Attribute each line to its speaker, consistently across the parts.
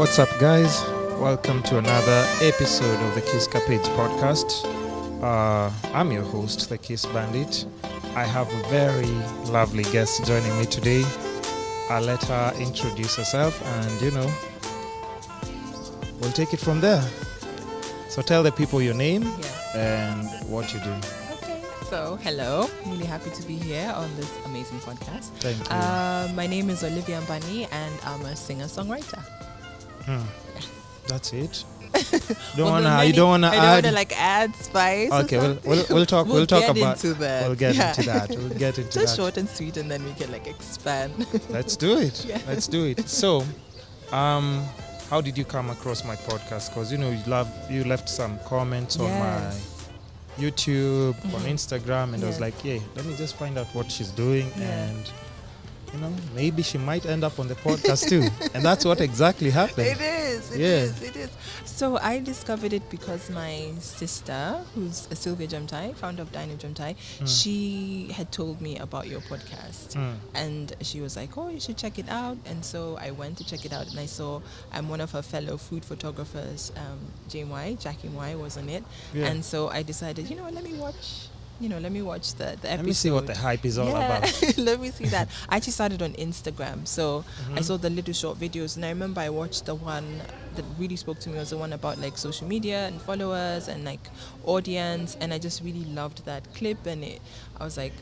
Speaker 1: What's up, guys? Welcome to another episode of the thekisscapadespodcast. I'm your host, the Kiss Bandit. I have a very lovely guest joining me today. I'll let her introduce herself and, we'll take it from there. So tell the people your name and what you do.
Speaker 2: Okay, so hello. I'm really happy to be here on this amazing podcast.
Speaker 1: Thank you.
Speaker 2: My name is Olivia Ambani and I'm a singer-songwriter.
Speaker 1: That's it. You
Speaker 2: don't
Speaker 1: want
Speaker 2: want to add spice.
Speaker 1: Okay, we'll talk.
Speaker 2: We'll
Speaker 1: talk
Speaker 2: get
Speaker 1: about.
Speaker 2: into that.
Speaker 1: We'll get into that. We'll get into
Speaker 2: Just
Speaker 1: that.
Speaker 2: short and sweet, and then we can expand.
Speaker 1: Let's do it.
Speaker 2: Yeah.
Speaker 1: Let's do it. So, how did you come across my podcast? Because you left some comments on my YouTube, on Instagram, and I was like, let me just find out what she's doing, and maybe she might end up on the podcast too. And that's what exactly happened.
Speaker 2: It is. So I discovered it because my sister, who's a Sylvia Jamtai, founder of Dino Jamtai, she had told me about your podcast. And she was like, oh, you should check it out. And so I went to check it out, and I saw one of her fellow food photographers, Jackie Y was on it. Yeah. And so I decided, let me watch the episode.
Speaker 1: Let me see what the hype is all about.
Speaker 2: Let me see that. I actually started on Instagram. So I saw the little short videos, and I remember I watched the one that really spoke to me was the one about like social media and followers and like audience, and I just really loved that clip, and I was like,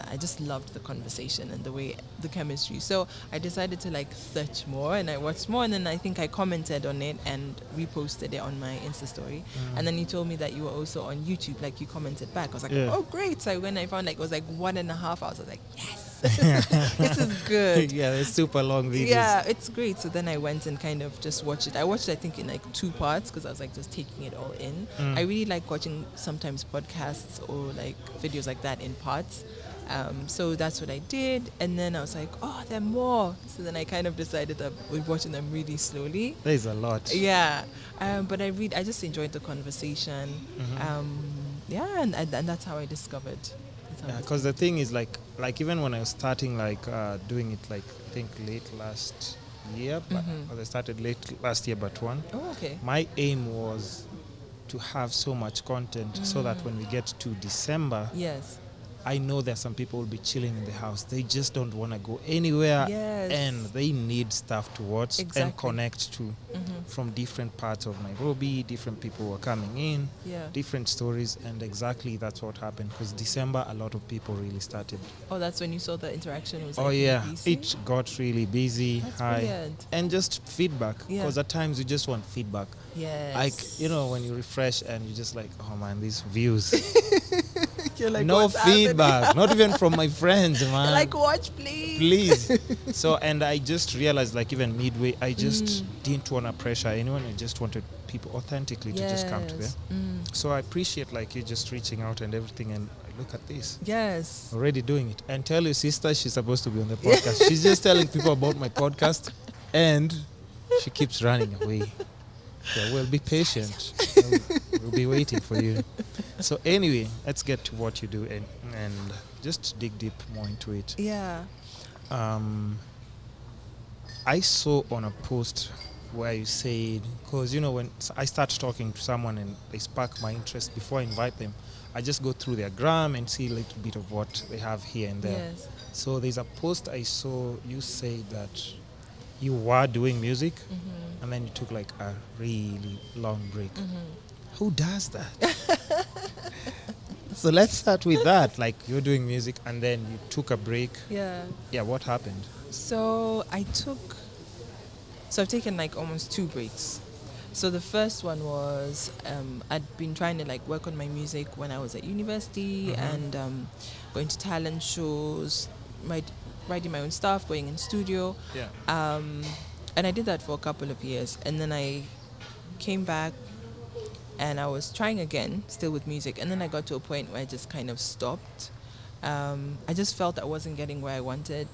Speaker 2: I just loved the conversation and the chemistry. So I decided to like search more, and I watched more, and then I think I commented on it and reposted it on my Insta story. And then you told me that you were also on YouTube, like you commented back. I was like, oh great. So when I found it was like 1.5 hours, I was like, yes. This is good.
Speaker 1: Yeah, it's super long videos.
Speaker 2: Yeah, it's great. So then I went and kind of just watched it. I watched it, I think, in like 2 parts because I was like just taking it all in. I really like watching sometimes podcasts or like videos like that in parts. So that's what I did, and then I was like, oh, there are more. So then I kind of decided that we're watching them really slowly.
Speaker 1: There's a lot.
Speaker 2: Yeah, but I just enjoyed the conversation. And that's how I discovered.
Speaker 1: Because the thing is like even when I was starting doing it I think late last year, but I started late last year, but one.
Speaker 2: Oh, okay.
Speaker 1: My aim was to have so much content so that when we get to December, I know that some people will be chilling in the house. They just don't want to go anywhere, and they need stuff to watch and connect to from different parts of Nairobi. Different people were coming in, different stories, and exactly that's what happened. Because December, a lot of people really started.
Speaker 2: Oh, that's when you saw the interaction was.
Speaker 1: Busy? It got really busy.
Speaker 2: That's brilliant.
Speaker 1: And just feedback. Because at times you just want feedback.
Speaker 2: Yes.
Speaker 1: Like when you refresh and you just like, oh man, these views.
Speaker 2: You're like,
Speaker 1: no feedback, not even from my friends, man.
Speaker 2: You're like, watch, please.
Speaker 1: So, and I just realized, like, even midway, I just didn't want to pressure anyone. I just wanted people authentically to just come to there. So I appreciate, like, you just reaching out and everything, and look at this.
Speaker 2: Yes.
Speaker 1: Already doing it. And tell your sister she's supposed to be on the podcast. She's just telling people about my podcast, and she keeps running away. So we'll be patient. We'll be waiting for you. So anyway, let's get to what you do and just dig deep more into it.
Speaker 2: Yeah.
Speaker 1: I saw on a post where you said, because when I start talking to someone and they spark my interest, before I invite them, I just go through their gram and see a little bit of what they have here and there.
Speaker 2: Yes.
Speaker 1: So there's a post I saw, you say that you were doing music and then you took like a really long break. Who does that? So let's start with that. Like, you're doing music and then you took a break.
Speaker 2: Yeah,
Speaker 1: what happened?
Speaker 2: So I've taken like almost 2 breaks. So the first one was I'd been trying to like work on my music when I was at university and going to talent shows, writing my own stuff, going in studio. And I did that for a couple of years, and then I came back and I was trying again, still with music, and then I got to a point where I just kind of stopped. I just felt I wasn't getting where I wanted.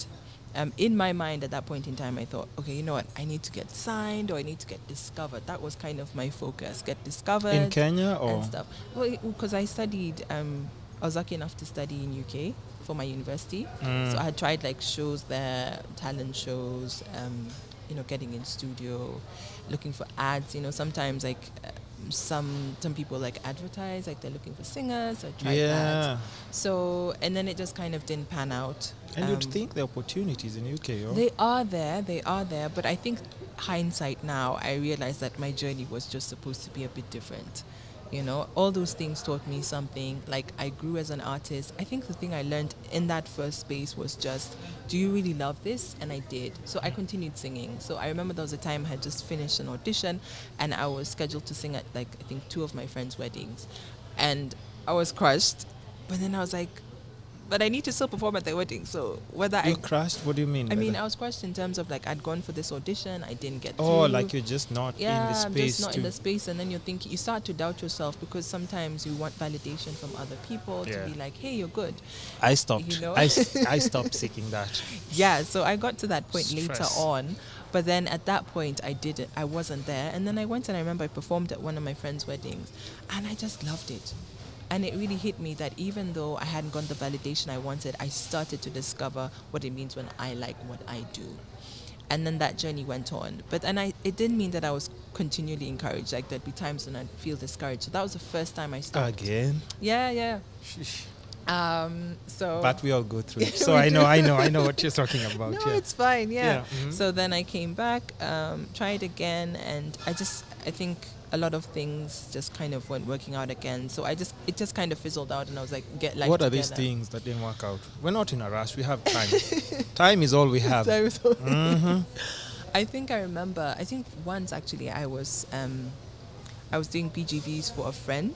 Speaker 2: In my mind at that point in time, I thought, okay, you know what, I need to get signed or I need to get discovered. That was kind of my focus, get discovered.
Speaker 1: In Kenya or?
Speaker 2: And stuff. Well, because I studied, I was lucky enough to study in UK for my university. So I had tried like shows there, talent shows, getting in studio, looking for ads. Sometimes like some people like advertise, like they're looking for singers. I tried that. So, and then it just kind of didn't pan out.
Speaker 1: And you'd think the opportunities in UK,
Speaker 2: They are there, but I think hindsight now, I realize that my journey was just supposed to be a bit different. All those things taught me something. Like, I grew as an artist. I think the thing I learned in that first space was just, do you really love this? And I did. So I continued singing. So I remember there was a time I had just finished an audition and I was scheduled to sing at, like, I think 2 of my friends' weddings. And I was crushed. But then I was like, but I need to still perform at the wedding. So whether
Speaker 1: You're crushed? What do you mean?
Speaker 2: I was crushed in terms of, like, I'd gone for this audition, I didn't get through.
Speaker 1: Like you're just not in the space.
Speaker 2: Yeah, just not in the space, and then you start to doubt yourself because sometimes you want validation from other people to be like, hey, you're good.
Speaker 1: I stopped. I stopped seeking that.
Speaker 2: Yeah, so I got to that point later on. But then at that point, I wasn't there. And then I went and I remember I performed at one of my friends' weddings, and I just loved it. And it really hit me that even though I hadn't gotten the validation I wanted, I started to discover what it means when I like what I do. And then that journey went on. But it didn't mean that I was continually encouraged. Like, there'd be times when I'd feel discouraged. So that was the first time I stopped.
Speaker 1: Again?
Speaker 2: Yeah.
Speaker 1: But we all go through it. So I know what you're talking about.
Speaker 2: No, it's fine, yeah. Mm-hmm. So then I came back, tried again, and I think a lot of things just kind of weren't working out again. So it just kind of fizzled out, and I was like, get life
Speaker 1: What
Speaker 2: together.
Speaker 1: Are these things that didn't work out? We're not in a rush. We have time. Time is all we have.
Speaker 2: Time is all mm-hmm. I think once actually I was doing PGVs for a friend,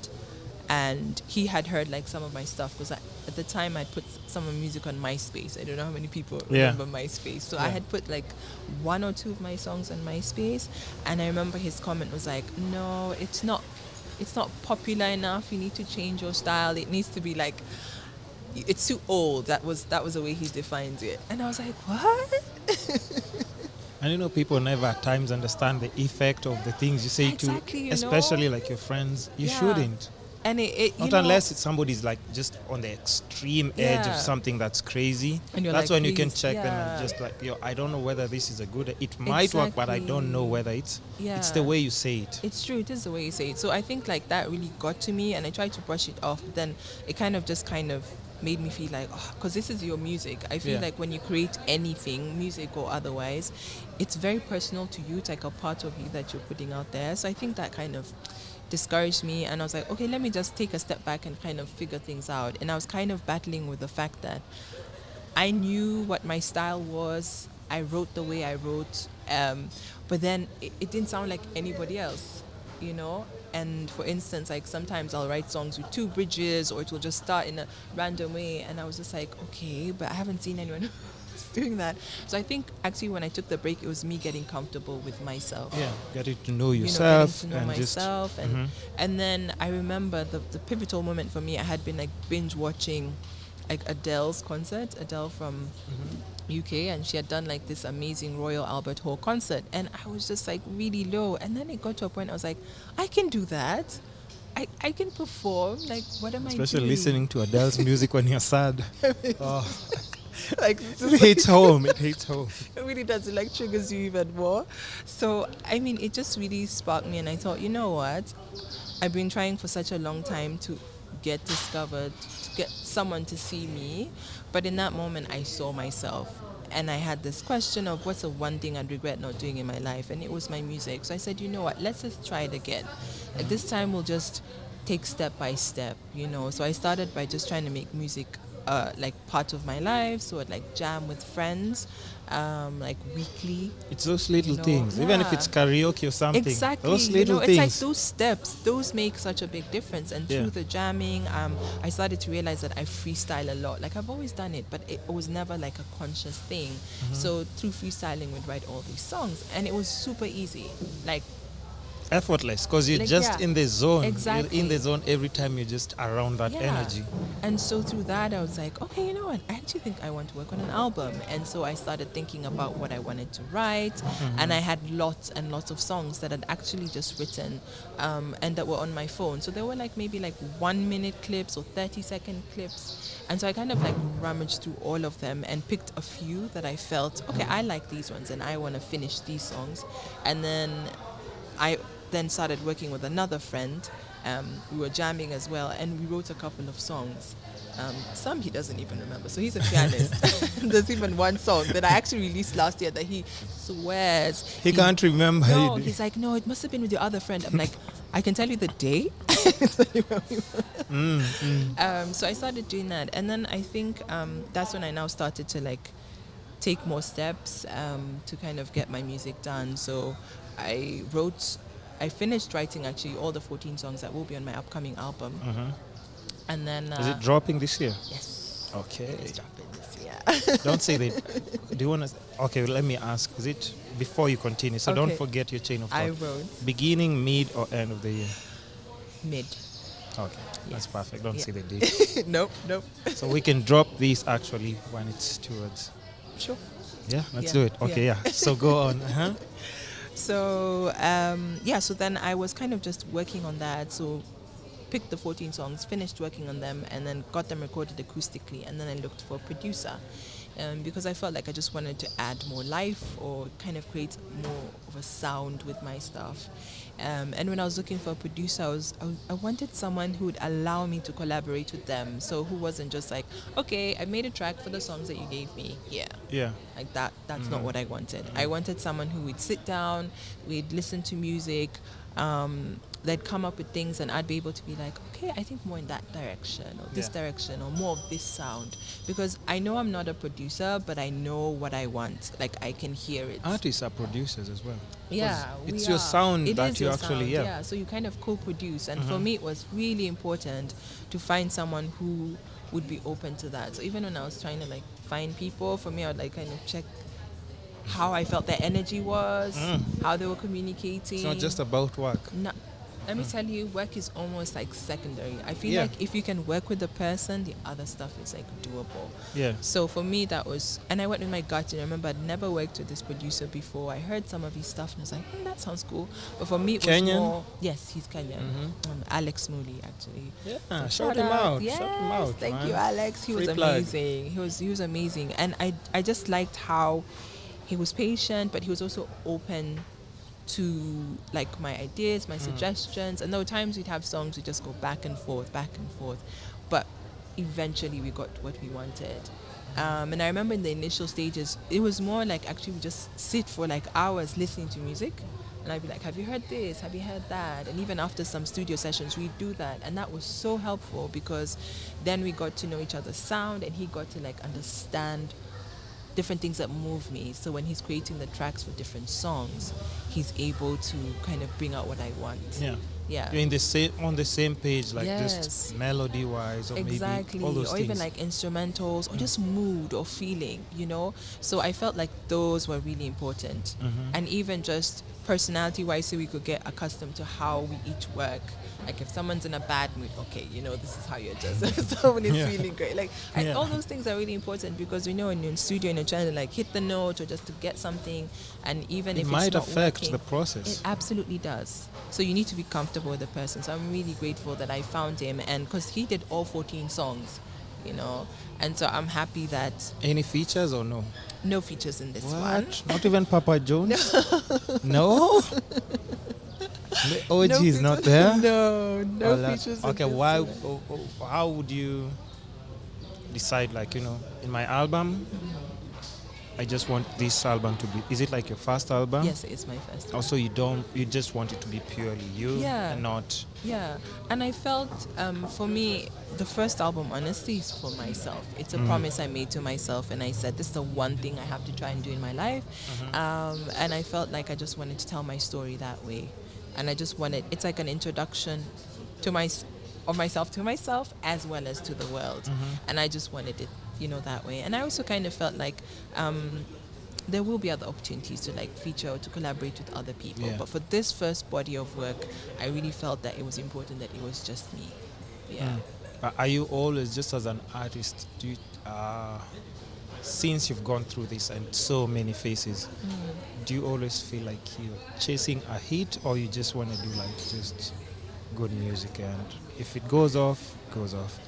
Speaker 2: and he had heard like some of my stuff because at the time I put some of my music on MySpace. I don't know how many people remember MySpace. So I had put like 1 or 2 of my songs on MySpace, and I remember his comment was like, no, it's not popular enough. You need to change your style. It needs to be like, it's too old. That was the way he defined it. And I was like, what?
Speaker 1: And people never at times understand the effect of the things you say especially like your friends. You shouldn't.
Speaker 2: And
Speaker 1: not unless somebody's like just on the extreme edge of something that's crazy. And that's when you can check them and just like, I don't know whether this is a good. It might work, but I don't know whether it's the way you say it.
Speaker 2: It's true. It is the way you say it. So I think like that really got to me, and I tried to brush it off. But then it kind of made me feel like, because this is your music. I feel like when you create anything, music or otherwise, it's very personal to you. It's like a part of you that you're putting out there. So I think that kind of discouraged me, and I was like, okay, let me just take a step back and kind of figure things out. And I was kind of battling with the fact that I knew what my style was. I wrote the way I wrote, but then it didn't sound like anybody else, And for instance, like sometimes I'll write songs with 2 bridges, or it will just start in a random way, and I was just like, okay, but I haven't seen anyone doing that. So I think actually when I took the break, it was me getting comfortable with myself.
Speaker 1: Yeah, getting to know yourself.
Speaker 2: Getting to know myself. And then I remember the pivotal moment for me, I had been like binge watching like Adele from UK, and she had done like this amazing Royal Albert Hall concert, and I was just like really low. And then it got to a point I was like, I can do that. I can perform. Like, what am I doing?
Speaker 1: Especially listening to Adele's music when you're sad.
Speaker 2: Like,
Speaker 1: it hits home. It
Speaker 2: really does. It like triggers you even more. So I mean, it just really sparked me, and I thought, you know what? I've been trying for such a long time to get discovered, to get someone to see me, but in that moment I saw myself, and I had this question of what's the one thing I'd regret not doing in my life, and it was my music. So I said, you know what? Let's just try it again. Like, this time we'll just take step by step, So I started by just trying to make music like part of my life, so I'd like jam with friends, like weekly.
Speaker 1: It's those little things, even if it's karaoke or something.
Speaker 2: Exactly,
Speaker 1: those little things.
Speaker 2: It's like those steps, those make such a big difference. And through the jamming, I started to realize that I freestyle a lot. Like, I've always done it, but it was never like a conscious thing. So through freestyling, we'd write all these songs, and it was super easy. Like,
Speaker 1: effortless, because you're just in the zone.
Speaker 2: Exactly.
Speaker 1: You're in the zone every time you're just around that energy.
Speaker 2: And so through that, I was like, okay, you know what? I actually think I want to work on an album. And so I started thinking about what I wanted to write. And I had lots and lots of songs that I'd actually just written and that were on my phone. So they were like maybe like 1 minute clips or 30-second clips. And so I kind of like rummaged through all of them and picked a few that I felt, okay, I like these ones and I want to finish these songs. And then I started working with another friend. We were jamming as well, and we wrote a couple of songs. Some he doesn't even remember, so he's a pianist. There's even one song that I actually released last year that he swears
Speaker 1: he can't remember.
Speaker 2: No, he's like, no, it must have been with your other friend. I'm like, I can tell you the day. So I started doing that, and then I think that's when I now started to like take more steps to kind of get my music done. So I finished writing actually all the 14 songs that will be on my upcoming album. And then
Speaker 1: is it dropping this year?
Speaker 2: Yes.
Speaker 1: Okay.
Speaker 2: It's dropping this year.
Speaker 1: Don't say that. Do you want to? Okay, let me ask. Is it before you continue? So don't forget your chain of thought.
Speaker 2: I wrote
Speaker 1: beginning, mid, or end of the year?
Speaker 2: Mid.
Speaker 1: Okay, that's perfect. Don't say the date.
Speaker 2: Nope.
Speaker 1: So we can drop these actually when it's towards.
Speaker 2: Sure.
Speaker 1: Yeah, let's do it. Okay, So go on.
Speaker 2: So so then I was kind of just working on that. So picked the 14 songs, finished working on them, and then got them recorded acoustically. And then I looked for a producer because I felt like I just wanted to add more life or kind of create more of a sound with my stuff. And when I was looking for a producer, I wanted someone who would allow me to collaborate with them. So who wasn't just like, okay, I made a track for the songs that you gave me. Yeah. Like that. That's not what I wanted. I wanted someone who would sit down, we'd listen to music, they'd come up with things, and I'd be able to be like, okay, I think more in that direction or this direction or more of this sound, because I know I'm not a producer, but I know what I want. Like I can hear it.
Speaker 1: Artists are producers as well.
Speaker 2: Yeah,
Speaker 1: it's your sound that you actually
Speaker 2: so you kind of co-produce, and for me it was really important to find someone who would be open to that. So even when I was trying to like find people, for me I would like kind of check how I felt their energy was, how they were communicating.
Speaker 1: It's not just about work.
Speaker 2: No, let me tell you, work is almost like secondary. I feel like if you can work with the person, the other stuff is like doable.
Speaker 1: Yeah.
Speaker 2: So for me, that was, and I went with my gut. And I remember I'd never worked with this producer before. I heard some of his stuff and I was like, that sounds cool. But for me, it was
Speaker 1: Kenyan?
Speaker 2: more. Yes, he's Kenyan. Alex Mooley, actually.
Speaker 1: Yeah,
Speaker 2: So
Speaker 1: shout him out.
Speaker 2: Yes,
Speaker 1: shout him out.
Speaker 2: thank
Speaker 1: man.
Speaker 2: you, Alex. He was
Speaker 1: Free plug.
Speaker 2: amazing. He was amazing, and I just liked how he was patient, but he was also open to like my ideas, my suggestions. And there were times we'd have songs we just go back and forth, but eventually we got what we wanted. And I remember in the initial stages, it was more like actually we just sit for like hours listening to music, and I'd be like, have you heard this? Have you heard that? And even after some studio sessions, we'd do that. And that was so helpful because then we got to know each other's sound, and he got to like understand different things that move me. So when he's creating the tracks for different songs, he's able to kind of bring out what I want. Yeah.
Speaker 1: You're on the same page, like just melody wise, or maybe all those
Speaker 2: or
Speaker 1: things.
Speaker 2: even like instrumentals, or just mood or feeling, So I felt like those were really important, and even just personality wise, so we could get accustomed to how we each work. Like if someone's in a bad mood, okay, this is how you adjust. If someone is feeling great, all those things are really important, because we know when you're in studio and you're trying to like hit the note or just to get something, and even if
Speaker 1: it might
Speaker 2: it's not
Speaker 1: affect
Speaker 2: working,
Speaker 1: the process.
Speaker 2: it absolutely does. So you need to be comfortable with the person. So I'm really grateful that I found him, and because he did all 14 songs, and so I'm happy that.
Speaker 1: Any features or no?
Speaker 2: No features in this
Speaker 1: what?
Speaker 2: one.
Speaker 1: Not even Papa Jones? No? The OG is not there?
Speaker 2: No features.
Speaker 1: Okay, why? How would you decide? Like, in my album, I just want this album to be. Is it like your first album?
Speaker 2: Yes, it's my first album.
Speaker 1: Also, you just want it to be purely you, and not.
Speaker 2: Yeah, and I felt for me, the first album, honestly, is for myself. It's a promise I made to myself, and I said this is the one thing I have to try and do in my life. And I felt like I just wanted to tell my story that way. And I just wanted, it's like an introduction to myself to myself as well as to the world. And I just wanted it, that way. And I also kind of felt like there will be other opportunities to like feature or to collaborate with other people.
Speaker 1: Yeah.
Speaker 2: But for this first body of work, I really felt that it was important that it was just me. Yeah.
Speaker 1: Are you always, just as an artist, do you, since you've gone through this and so many phases, do you always feel like you're chasing a hit, or you just want to do like just good music, and if it goes off, goes off?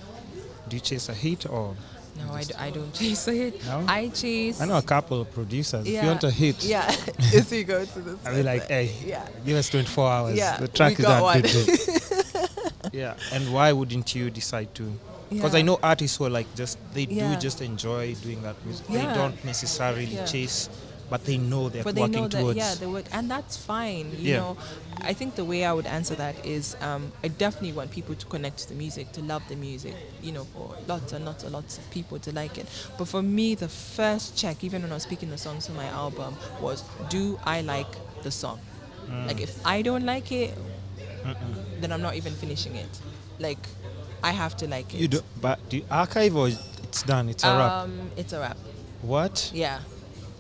Speaker 1: Do you chase a hit, or?
Speaker 2: No, I don't chase a hit.
Speaker 1: No?
Speaker 2: I chase...
Speaker 1: I know a couple of producers.
Speaker 2: Yeah.
Speaker 1: If you want a hit,
Speaker 2: Yeah, if you go to this,
Speaker 1: I'll be like, hey, give us 24 hours.
Speaker 2: Yeah,
Speaker 1: the track
Speaker 2: we
Speaker 1: is
Speaker 2: got
Speaker 1: that
Speaker 2: one.
Speaker 1: good. Yeah, and why wouldn't you decide to? Because I know artists who are like they do just enjoy doing that music.
Speaker 2: Yeah.
Speaker 1: They don't necessarily chase, but they know they're
Speaker 2: but
Speaker 1: working
Speaker 2: they know
Speaker 1: towards.
Speaker 2: that, they work, and that's fine. You know, I think the way I would answer that is, I definitely want people to connect to the music, to love the music. You know, for lots and lots and lots of people to like it. But for me, the first check, even when I was picking the songs for my album, was, do I like the song? Like, if I don't like it, then I'm not even finishing it. Like, I have to like it.
Speaker 1: You do, but do you archive, or it's done? It's a wrap.
Speaker 2: It's a wrap.
Speaker 1: What?
Speaker 2: Yeah,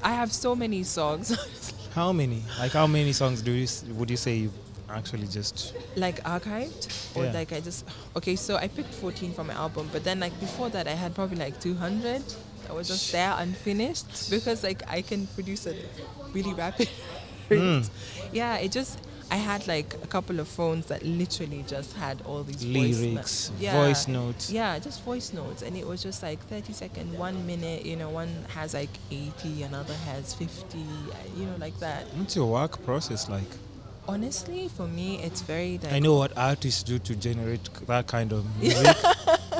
Speaker 2: I have so many songs.
Speaker 1: How many? Like, how many songs would you say you actually just
Speaker 2: like archived, or like I just so I picked 14 from my album, but then like before that I had probably like 200 that was just there unfinished, because like I can produce a really rapid rate. Yeah, I had like a couple of phones that literally just had all these
Speaker 1: lyrics, voice notes.
Speaker 2: Yeah, just voice notes, and it was just like 30 seconds, 1 minute. You know, one has like 80, another has 50. You know, like that.
Speaker 1: What's your work process like?
Speaker 2: Honestly, for me, it's very like...
Speaker 1: I know what artists do to generate that kind of music.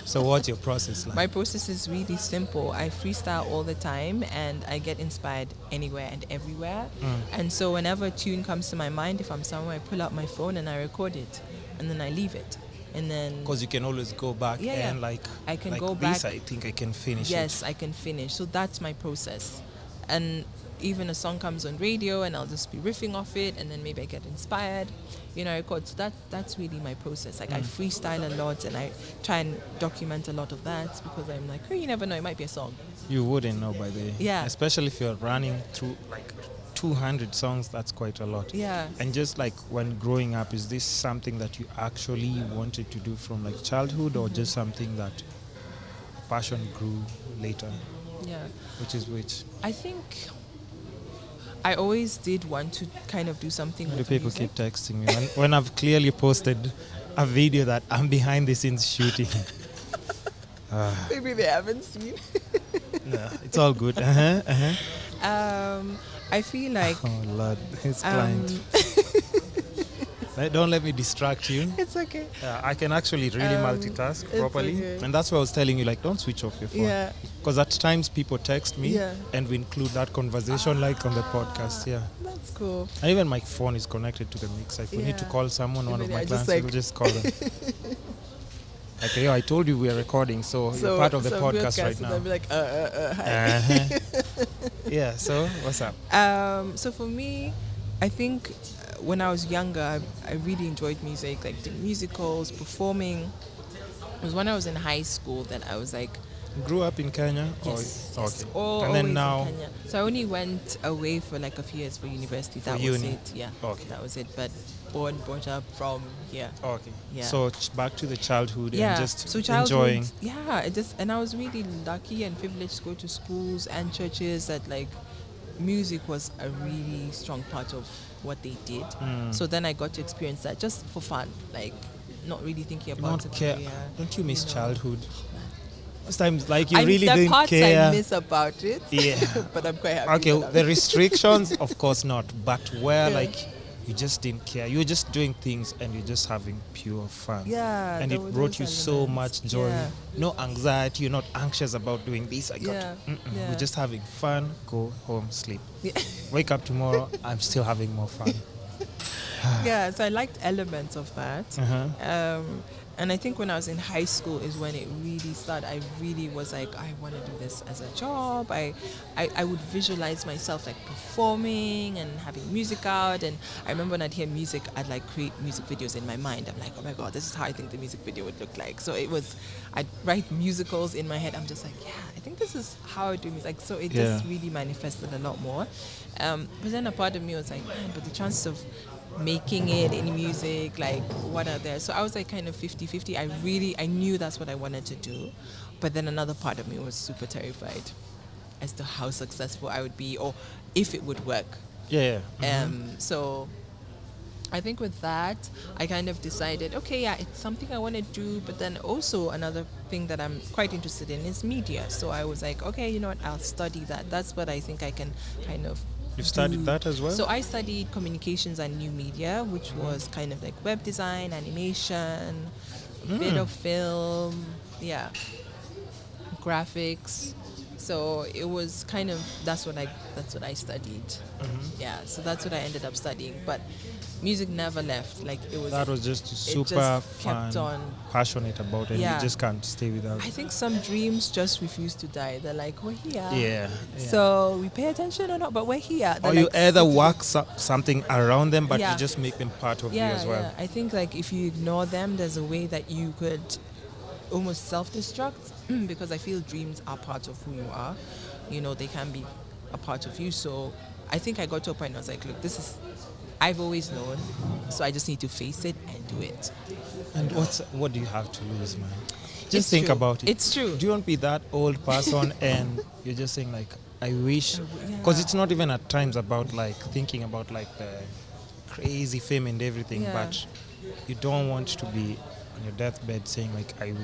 Speaker 1: So what's your process like?
Speaker 2: My process is really simple. I freestyle all the time, and I get inspired anywhere and everywhere. And so whenever a tune comes to my mind, if I'm somewhere, I pull out my phone and I record it, and then I leave it. And then...
Speaker 1: Because you can always go back and like...
Speaker 2: I can
Speaker 1: like
Speaker 2: go
Speaker 1: this,
Speaker 2: back.
Speaker 1: I think I can finish it.
Speaker 2: Yes, I can finish. So that's my process. And even a song comes on radio, and I'll just be riffing off it, and then maybe I get inspired, you know, I record. So that's really my process. Like I freestyle a lot, and I try and document a lot of that, because I'm like, oh, you never know, it might be a song.
Speaker 1: You wouldn't know by the...
Speaker 2: Yeah.
Speaker 1: Especially if you're running through like 200 songs, that's quite a lot.
Speaker 2: Yeah.
Speaker 1: And just like when growing up, is this something that you actually wanted to do from like childhood, or just something that passion grew later?
Speaker 2: Yeah.
Speaker 1: Which is which?
Speaker 2: I think I always did want to kind of do something with
Speaker 1: people
Speaker 2: music.
Speaker 1: keep texting me when I've clearly posted a video that I'm behind the scenes shooting.
Speaker 2: Maybe they haven't seen.
Speaker 1: No, it's all good. I
Speaker 2: feel like...
Speaker 1: Oh, Lord, his client. Don't let me distract you.
Speaker 2: It's okay.
Speaker 1: I can actually really multitask properly.
Speaker 2: Okay.
Speaker 1: And that's why I was telling you, like, don't switch off your phone.
Speaker 2: Yeah.
Speaker 1: Because at times people text me and we include that conversation like on the podcast. Yeah.
Speaker 2: That's cool.
Speaker 1: And even my phone is connected to the mix. If we need to call someone, one of my clients, we'll just call them. Like, I told you we are recording, so you're part of the podcast right now.
Speaker 2: I'll be like, hi.
Speaker 1: Yeah, so what's up?
Speaker 2: So for me, I think when I was younger, I really enjoyed music, like doing musicals, performing. It was when I was in high school that I was like...
Speaker 1: Grew up in Kenya?
Speaker 2: Yes.
Speaker 1: Okay. And then now...
Speaker 2: in Kenya. So I only went away for like a few years for university. That was it. Yeah. Okay. That was it. But born, brought up from here.
Speaker 1: Okay.
Speaker 2: Yeah.
Speaker 1: So back to the childhood and just
Speaker 2: so
Speaker 1: enjoying.
Speaker 2: Yeah. And I was really lucky and privileged to go to schools and churches that like music was a really strong part of what they did. So then I got to experience that just for fun, like not really thinking about it.
Speaker 1: Don't you miss childhood? Most times, like you really
Speaker 2: the
Speaker 1: didn't
Speaker 2: parts
Speaker 1: care.
Speaker 2: I miss about it. Yeah, but I'm quite happy.
Speaker 1: Okay, the restrictions, of course not, but where like you just didn't care. You were just doing things and you're just having pure fun.
Speaker 2: Yeah,
Speaker 1: and it brought you so much joy. Yeah. No anxiety. You're not anxious about doing this. We're just having fun. Go home, sleep. Wake up tomorrow. I'm still having more fun.
Speaker 2: Yeah, so I liked elements of that. And I think when I was in high school is when it really started. I really was like, I want to do this as a job. I would visualize myself like performing and having music out. And I remember when I'd hear music, I'd like create music videos in my mind. I'm like, oh my God, this is how I think the music video would look like. So I'd write musicals in my head. I'm just like, yeah, I think this is how I do music. So it just really manifested a lot more. But then a part of me was like, man, but the chances of making it in music, like what are there? So I was like kind of 50-50. I knew that's what I wanted to do, but then another part of me was super terrified as to how successful I would be or if it would work. So I think with that I kind of decided, okay, yeah, it's something I want to do, but then also another thing that I'm quite interested in is media. So I was like, okay, you know what, I'll study that. That's what I think I can kind of
Speaker 1: You've studied that as well?
Speaker 2: So I studied communications and new media, which was kind of like web design, animation, a bit of film, graphics. So it was kind of that's what I studied. So that's what I ended up studying. But music never left. Like
Speaker 1: that was just super fun, kept on, passionate about it. You just can't stay without.
Speaker 2: I think some dreams just refuse to die. They're like, we're here. So we pay attention or not, but we're here.
Speaker 1: Or you either work something around them, but you just make them part of you as well.
Speaker 2: I think like if you ignore them, there's a way that you could almost self-destruct because I feel dreams are part of who you are. You know, they can be a part of you. So I think I got to a point where I was like, look, I've always known, so I just need to face it and do it.
Speaker 1: And what do you have to lose, man? Just think about it.
Speaker 2: It's true.
Speaker 1: Do you want to be that old person and you're just saying like, I wish, because it's not even at times about like thinking about like the crazy fame and everything, but you don't want to be on your deathbed saying like, I wish.